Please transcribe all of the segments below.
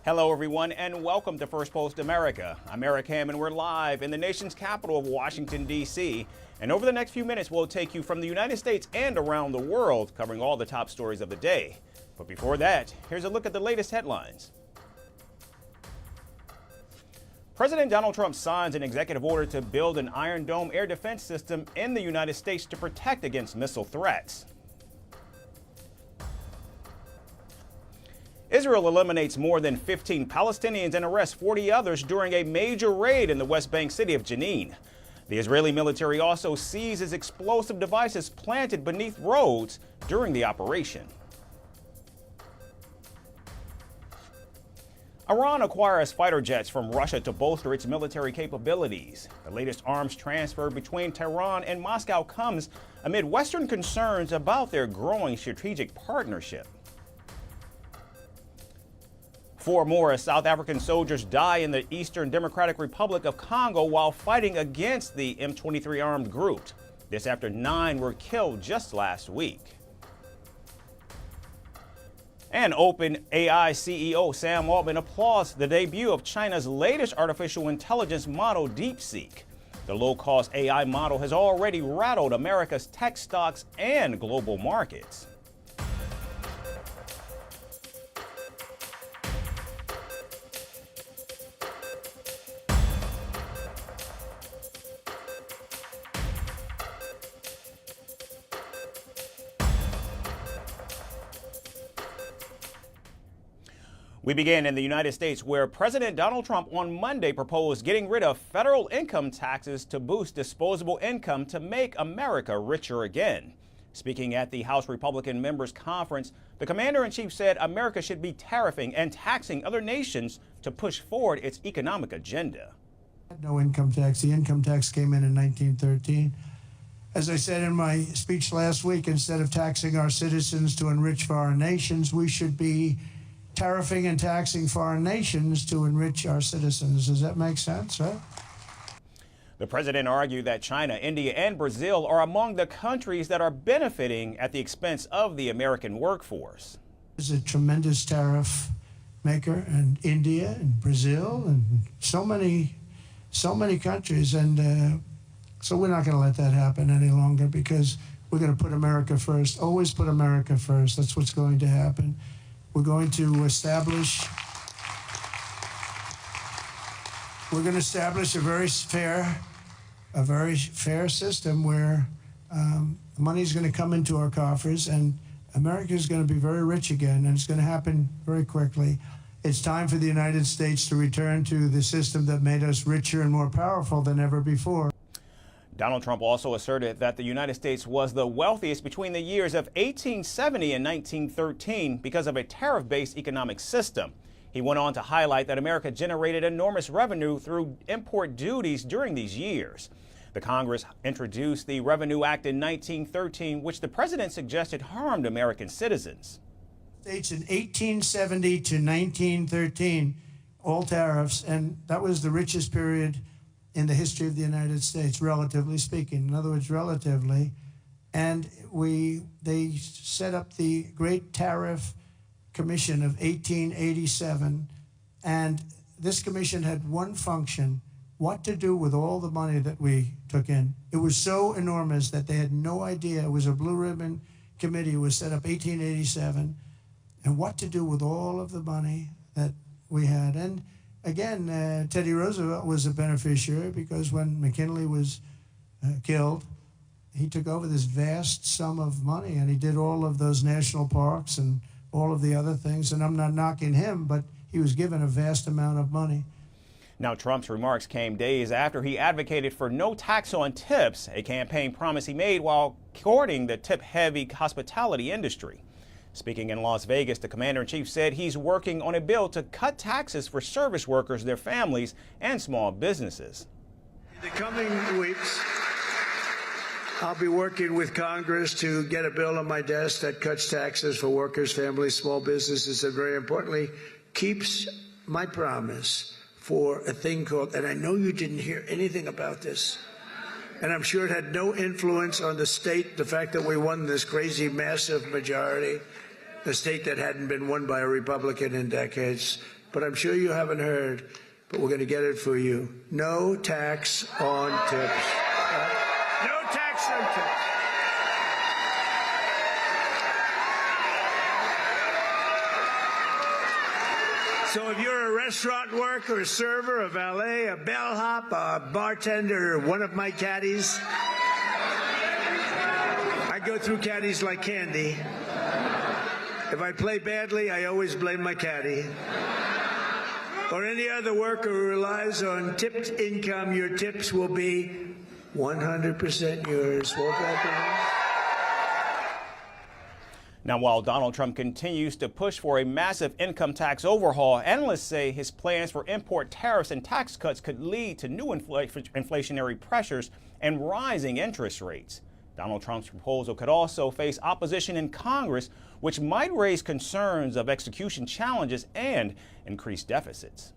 Hello, everyone, and welcome to First Post America. I'm Eric Ham, and we're live in the nation's capital of Washington, D.C. And over the next few minutes, we'll take you from the United States and around the world, covering all the top stories of the day. But before that, here's a look at the latest headlines. President Donald Trump signs an executive order to build an Iron Dome air defense system in the United States to protect against missile threats. Israel eliminates more than 15 Palestinians and arrests 40 others during a major raid in the West Bank city of Jenin. The Israeli military also seizes explosive devices planted beneath roads during the operation. Iran acquires fighter jets from Russia to bolster its military capabilities. The latest arms transfer between Tehran and Moscow comes amid Western concerns about their growing strategic partnership. 4 more South African soldiers die in the Eastern Democratic Republic of Congo while fighting against the M23 armed group. This after 9 were killed just last week. And OpenAI CEO Sam Altman applauds the debut of China's latest artificial intelligence model, DeepSeek. The low-cost AI model has already rattled America's tech stocks and global markets. We begin in the United States, where President Donald Trump on Monday proposed getting rid of federal income taxes to boost disposable income to make America richer again. Speaking at the House Republican Members Conference, the commander-in-chief said America should be tariffing and taxing other nations to push forward its economic agenda. No income tax. The income tax came in 1913. As I said in my speech last week, instead of taxing our citizens to enrich foreign nations, we should be tariffing and taxing foreign nations to enrich our citizens. Does that make sense, right? The president argued that China, India, and Brazil are among the countries that are benefiting at the expense of the American workforce. It's a tremendous tariff maker, and India and Brazil and so many countries. And so we're not going to let that happen any longer, because we're going to put America first. Always put America first. That's what's going to happen. We're going to establish a very fair system where money is going to come into our coffers, and America is going to be very rich again, and it's going to happen very quickly. It's time for the United States to return to the system that made us richer and more powerful than ever before. Donald Trump also asserted that the United States was the wealthiest between the years of 1870 and 1913 because of a tariff-based economic system. He went on to highlight that America generated enormous revenue through import duties during these years. The Congress introduced the Revenue Act in 1913, which the president suggested harmed American citizens. States in 1870 to 1913, all tariffs, and that was the richest period in the history of the United States, relatively speaking. In other words, relatively. And they set up the Great Tariff Commission of 1887. And this commission had one function: what to do with all the money that we took in. It was so enormous that they had no idea. It was a blue ribbon committee. It was set up 1887. And what to do with all of the money that we had. And again, Teddy Roosevelt was a beneficiary, because when McKinley was killed, he took over this vast sum of money, and he did all of those national parks and all of the other things. And I'm not knocking him, but he was given a vast amount of money. Now, Trump's remarks came days after he advocated for no tax on tips, a campaign promise he made while courting the tip-heavy hospitality industry. Speaking in Las Vegas, the commander-in-chief said he's working on a bill to cut taxes for service workers, their families, and small businesses. In the coming weeks, I'll be working with Congress to get a bill on my desk that cuts taxes for workers, families, small businesses, and very importantly, keeps my promise for a thing called, and I know you didn't hear anything about this, and I'm sure it had no influence on the state, the fact that we won this crazy, massive majority, the state that hadn't been won by a Republican in decades. but I'm sure you haven't heard, but we're going to get it for you. No tax on tips. No tax on tips. So if you're a restaurant worker, a server, a valet, a bellhop, a bartender, or one of my caddies, I go through caddies like candy. If I play badly, I always blame my caddy. Or any other worker who relies on tipped income, your tips will be 100% yours. Won't that be nice? Now, while Donald Trump continues to push for a massive income tax overhaul, analysts say his plans for import tariffs and tax cuts could lead to new inflationary pressures and rising interest rates. Donald Trump's proposal could also face opposition in Congress, which might raise concerns of execution challenges and increased deficits.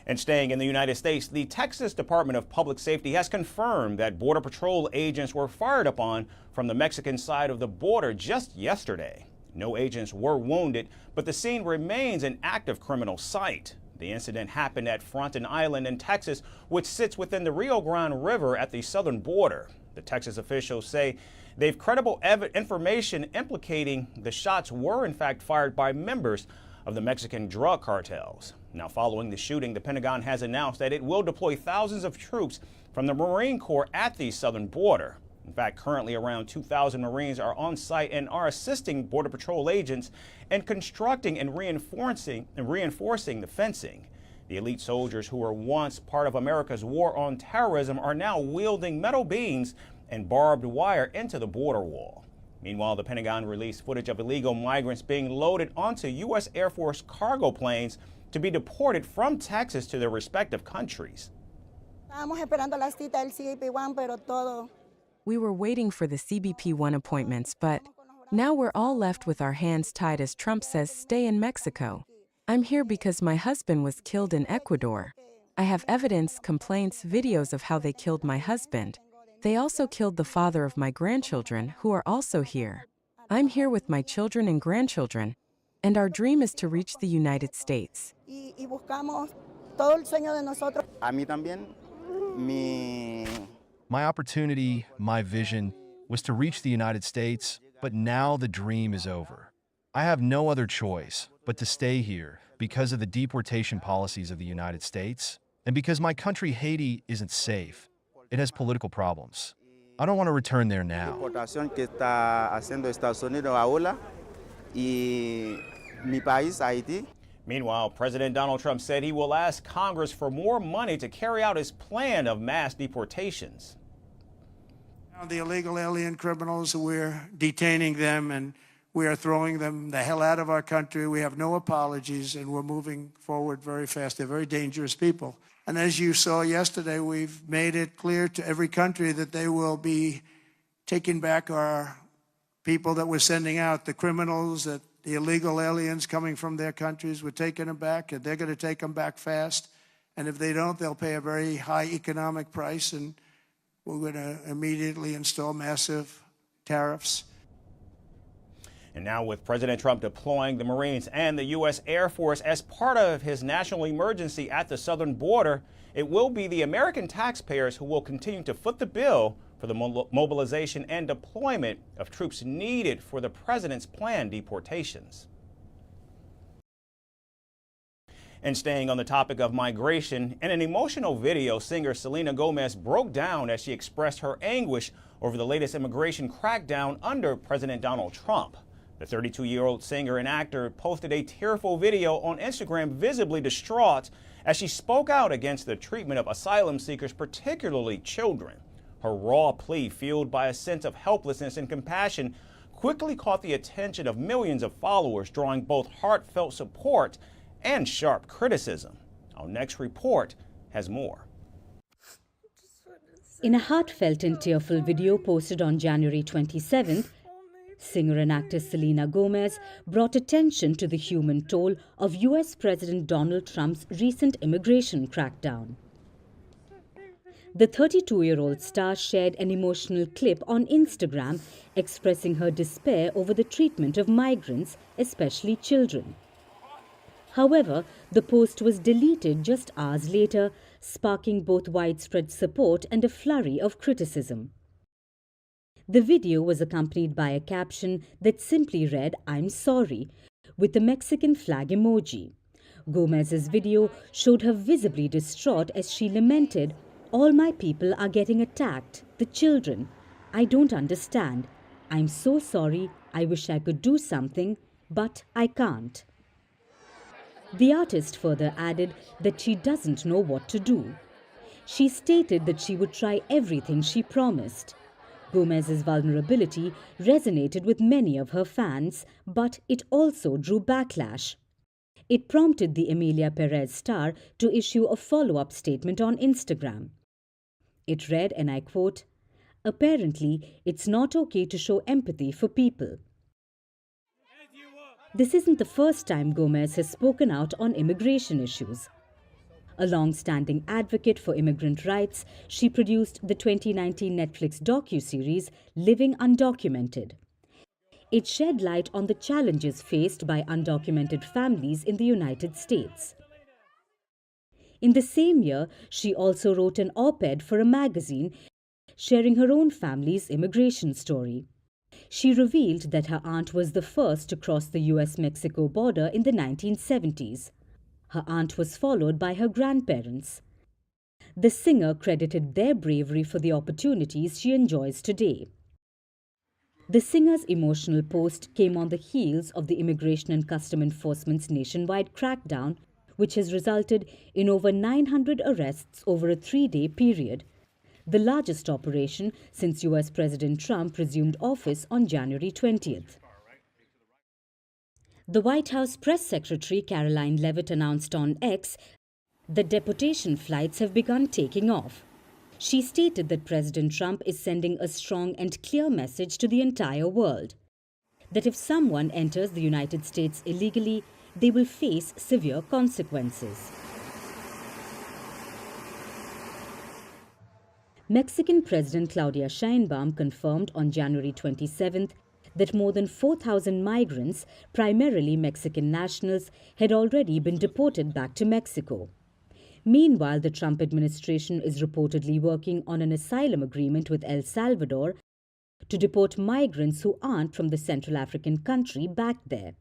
And staying in the United States, the Texas Department of Public Safety has confirmed that Border Patrol agents were fired upon from the Mexican side of the border just yesterday. No agents were wounded, but the scene remains an active criminal site. The incident happened at Fronten Island in Texas, which sits within the Rio Grande River at the southern border. The Texas officials say they've credible information implicating the shots were in fact fired by members of the Mexican drug cartels. Now, following the shooting, the Pentagon has announced that it will deploy thousands of troops from the Marine Corps at the southern border. In fact, currently around 2,000 Marines are on site and are assisting Border Patrol agents in constructing and reinforcing the fencing. The elite soldiers who were once part of America's war on terrorism are now wielding metal beams and barbed wire into the border wall. Meanwhile, the Pentagon released footage of illegal migrants being loaded onto U.S. Air Force cargo planes to be deported from Texas to their respective countries. We were waiting for the CBP-1 appointments, but now we're all left with our hands tied as Trump says stay in Mexico. I'm here because my husband was killed in Ecuador. I have evidence, complaints, videos of how they killed my husband. They also killed the father of my grandchildren, who are also here. I'm here with my children and grandchildren, and our dream is to reach the United States. My opportunity, my vision, was to reach the United States, but now the dream is over. I have no other choice but to stay here because of the deportation policies of the United States, and because my country, Haiti, isn't safe. It has political problems. I don't want to return there now. Meanwhile, President Donald Trump said he will ask Congress for more money to carry out his plan of mass deportations. The illegal alien criminals, we're detaining them and we are throwing them the hell out of our country. We have no apologies and we're moving forward very fast. They're very dangerous people. And as you saw yesterday, we've made it clear to every country that they will be taking back our people that we're sending out, the criminals, that the illegal aliens coming from their countries. We're taking them back, and they're going to take them back fast. And if they don't, they'll pay a very high economic price, and we're going to immediately install massive tariffs. And now with President Trump deploying the Marines and the U.S. Air Force as part of his national emergency at the southern border, it will be the American taxpayers who will continue to foot the bill for the mobilization and deployment of troops needed for the president's planned deportations. And staying on the topic of migration, in an emotional video, singer Selena Gomez broke down as she expressed her anguish over the latest immigration crackdown under President Donald Trump. The 32-year-old singer and actor posted a tearful video on Instagram, visibly distraught, as she spoke out against the treatment of asylum seekers, particularly children. Her raw plea, fueled by a sense of helplessness and compassion, quickly caught the attention of millions of followers, drawing both heartfelt support and sharp criticism. Our next report has more. In a heartfelt and tearful video posted on January 27th, singer and actress Selena Gomez brought attention to the human toll of U.S. President Donald Trump's recent immigration crackdown. The 32-year-old star shared an emotional clip on Instagram expressing her despair over the treatment of migrants, especially children. However, the post was deleted just hours later, sparking both widespread support and a flurry of criticism. The video was accompanied by a caption that simply read, "I'm sorry," with a Mexican flag emoji. Gomez's video showed her visibly distraught as she lamented, "All my people are getting attacked, the children. I don't understand. I'm so sorry. I wish I could do something, but I can't." The artist further added that she doesn't know what to do. She stated that she would try everything she promised. Gomez's vulnerability resonated with many of her fans, but it also drew backlash. It prompted the Emilia Perez star to issue a follow-up statement on Instagram. It read, and I quote, "Apparently, it's not okay to show empathy for people." This isn't the first time Gomez has spoken out on immigration issues. A long-standing advocate for immigrant rights, she produced the 2019 Netflix docuseries Living Undocumented. It shed light on the challenges faced by undocumented families in the United States. In the same year, she also wrote an op-ed for a magazine sharing her own family's immigration story. She revealed that her aunt was the first to cross the US-Mexico border in the 1970s. Her aunt was followed by her grandparents. The singer credited their bravery for the opportunities she enjoys today. The singer's emotional post came on the heels of the Immigration and Customs Enforcement's nationwide crackdown, which has resulted in over 900 arrests over a 3-day period, the largest operation since US President Trump resumed office on January 20th. The White House press secretary Caroline Leavitt announced on X that deportation flights have begun taking off. She stated that President Trump is sending a strong and clear message to the entire world, that if someone enters the United States illegally, they will face severe consequences. Mexican President Claudia Sheinbaum confirmed on January 27th that more than 4,000 migrants, primarily Mexican nationals, had already been deported back to Mexico. Meanwhile, the Trump administration is reportedly working on an asylum agreement with El Salvador to deport migrants who aren't from the Central African country back there.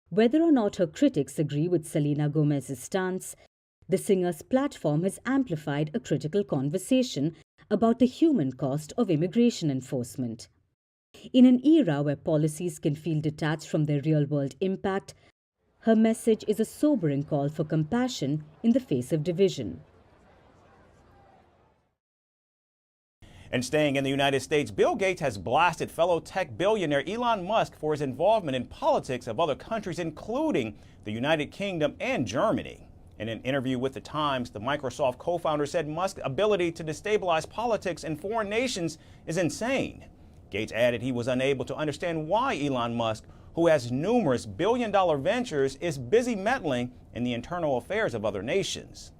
Whether or not her critics agree with Selena Gomez's stance, the singer's platform has amplified a critical conversation about the human cost of immigration enforcement. In an era where policies can feel detached from their real-world impact, her message is a sobering call for compassion in the face of division. And staying in the United States, Bill Gates has blasted fellow tech billionaire Elon Musk for his involvement in politics of other countries, including the United Kingdom and Germany. In an interview with The Times, the Microsoft co-founder said Musk's ability to destabilize politics in foreign nations is insane. Gates added he was unable to understand why Elon Musk, who has numerous billion-dollar ventures, is busy meddling in the internal affairs of other nations.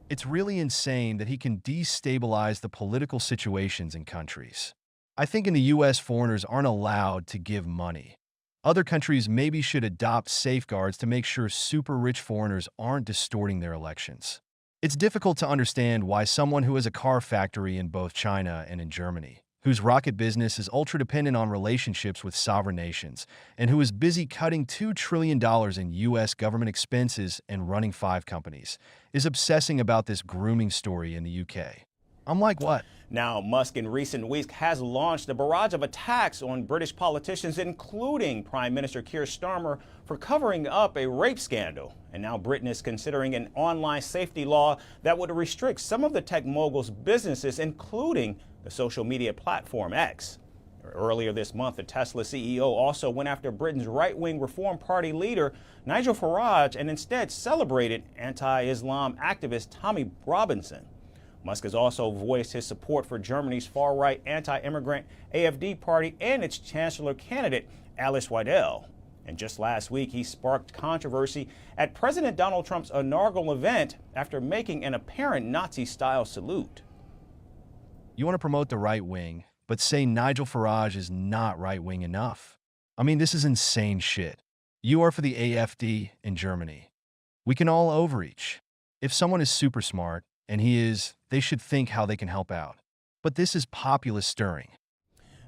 It's really insane that he can destabilize the political situations in countries. I think in the US, foreigners aren't allowed to give money. Other countries maybe should adopt safeguards to make sure super-rich foreigners aren't distorting their elections. It's difficult to understand why someone who has a car factory in both China and in Germany, whose rocket business is ultra-dependent on relationships with sovereign nations, and who is busy cutting $2 trillion in U.S. government expenses and running 5 companies, is obsessing about this grooming story in the UK. I'm like, what? Now, Musk in recent weeks has launched a barrage of attacks on British politicians, including Prime Minister Keir Starmer, for covering up a rape scandal. And now Britain is considering an online safety law that would restrict some of the tech mogul's businesses, including the social media platform X. Earlier this month, the Tesla CEO also went after Britain's right-wing Reform Party leader, Nigel Farage, and instead celebrated anti-Islam activist Tommy Robinson. Musk has also voiced his support for Germany's far-right anti-immigrant AfD party and its chancellor candidate, Alice Weidel. And just last week, he sparked controversy at President Donald Trump's inaugural event after making an apparent Nazi-style salute. You want to promote the right wing, but say Nigel Farage is not right-wing enough. I mean, this is insane shit. You are for the AfD in Germany. We can all overreach. If someone is super smart, and he is, they should think how they can help out. But this is populist stirring.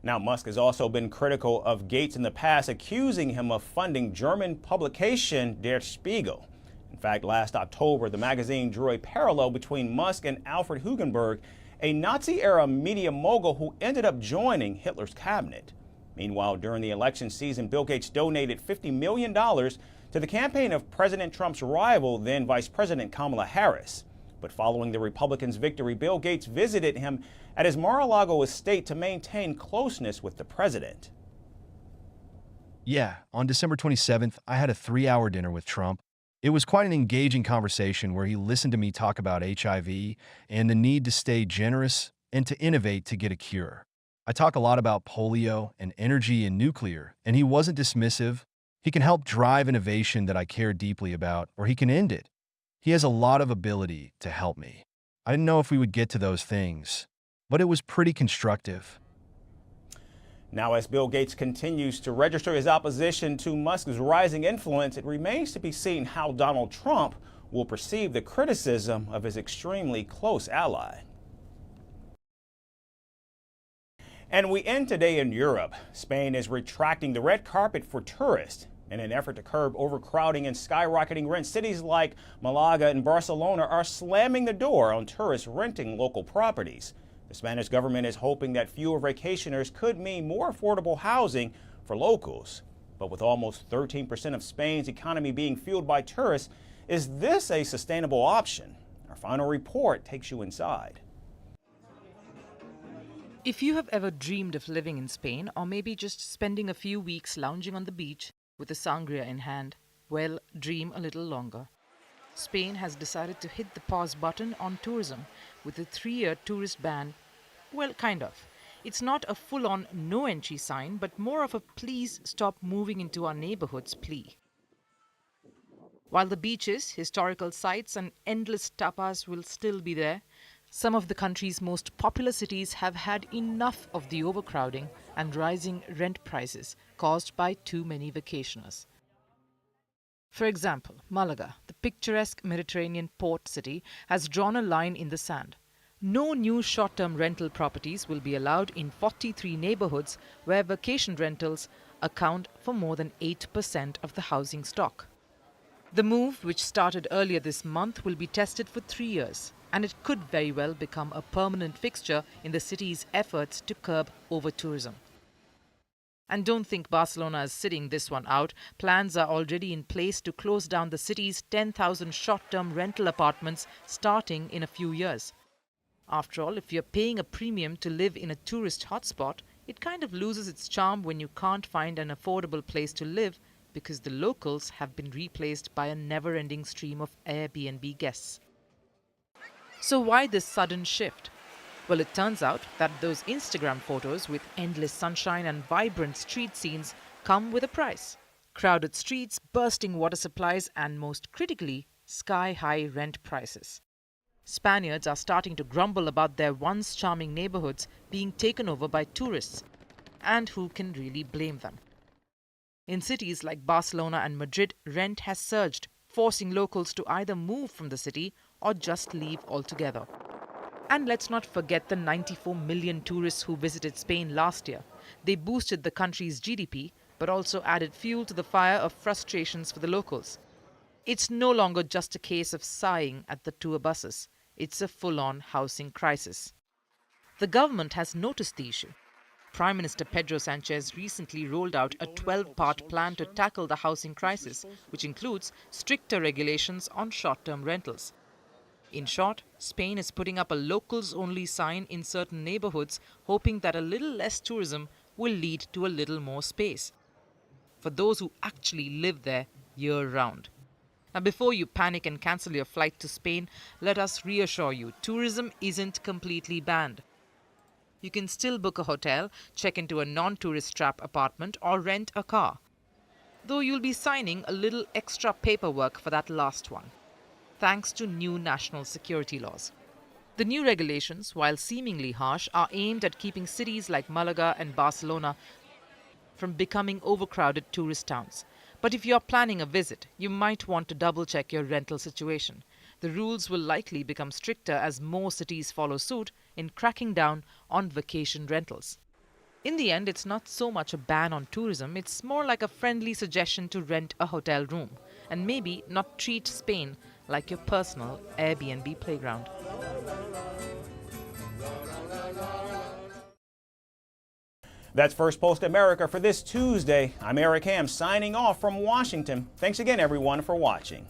Now, Musk has also been critical of Gates in the past, accusing him of funding German publication Der Spiegel. In fact, last October, the magazine drew a parallel between Musk and Alfred Hugenberg, a Nazi-era media mogul who ended up joining Hitler's cabinet. Meanwhile, during the election season, Bill Gates donated $50 million to the campaign of President Trump's rival, then Vice President Kamala Harris. But following the Republicans' victory, Bill Gates visited him at his Mar-a-Lago estate to maintain closeness with the president. Yeah, on December 27th, I had a 3-hour dinner with Trump. It was quite an engaging conversation where he listened to me talk about HIV and the need to stay generous and to innovate to get a cure. I talk a lot about polio and energy and nuclear, and he wasn't dismissive. He can help drive innovation that I care deeply about, or he can end it. He has a lot of ability to help me. I didn't know if we would get to those things, but it was pretty constructive. Now, as Bill Gates continues to register his opposition to Musk's rising influence, it remains to be seen how Donald Trump will perceive the criticism of his extremely close ally. And we end today in Europe. Spain is retracting the red carpet for tourists. In an effort to curb overcrowding and skyrocketing rents, cities like Malaga and Barcelona are slamming the door on tourists renting local properties. The Spanish government is hoping that fewer vacationers could mean more affordable housing for locals. But with almost 13% of Spain's economy being fueled by tourists, is this a sustainable option? Our final report takes you inside. If you have ever dreamed of living in Spain, or maybe just spending a few weeks lounging on the beach with a sangria in hand, well, dream a little longer. Spain has decided to hit the pause button on tourism with a 3-year tourist ban. Well, kind of. It's not a full-on no-entry sign, but more of a please stop moving into our neighborhoods plea. While the beaches, historical sites and endless tapas will still be there, some of the country's most popular cities have had enough of the overcrowding and rising rent prices caused by too many vacationers. For example, Malaga, the picturesque Mediterranean port city, has drawn a line in the sand. No new short-term rental properties will be allowed in 43 neighborhoods where vacation rentals account for more than 8% of the housing stock. The move, which started earlier this month, will be tested for 3 years, and it could very well become a permanent fixture in the city's efforts to curb overtourism. And don't think Barcelona is sitting this one out. Plans are already in place to close down the city's 10,000 short-term rental apartments starting in a few years. After all, if you're paying a premium to live in a tourist hotspot, it kind of loses its charm when you can't find an affordable place to live because the locals have been replaced by a never-ending stream of Airbnb guests. So why this sudden shift? Well, it turns out that those Instagram photos with endless sunshine and vibrant street scenes come with a price. Crowded streets, bursting water supplies, and most critically, sky-high rent prices. Spaniards are starting to grumble about their once charming neighborhoods being taken over by tourists. And who can really blame them? In cities like Barcelona and Madrid, rent has surged, forcing locals to either move from the city or just leave altogether. And let's not forget the 94 million tourists who visited Spain last year. They boosted the country's GDP, but also added fuel to the fire of frustrations for the locals. It's no longer just a case of sighing at the tour buses. It's a full-on housing crisis. The government has noticed the issue. Prime Minister Pedro Sanchez recently rolled out a 12-part plan to tackle the housing crisis, which includes stricter regulations on short-term rentals. In short, Spain is putting up a locals-only sign in certain neighborhoods, hoping that a little less tourism will lead to a little more space for those who actually live there year-round. Now, before you panic and cancel your flight to Spain, let us reassure you, tourism isn't completely banned. You can still book a hotel, check into a non-tourist trap apartment, or rent a car. though you'll be signing a little extra paperwork for that last one, thanks to new national security laws. The new regulations, while seemingly harsh, are aimed at keeping cities like Malaga and Barcelona from becoming overcrowded tourist towns. But if you're planning a visit, you might want to double-check your rental situation. The rules will likely become stricter as more cities follow suit in cracking down on vacation rentals. In the end, it's not so much a ban on tourism, it's more like a friendly suggestion to rent a hotel room and maybe not treat Spain like your personal Airbnb playground. That's First Post America for this Tuesday. I'm Eric Ham signing off from Washington. Thanks again, everyone, for watching.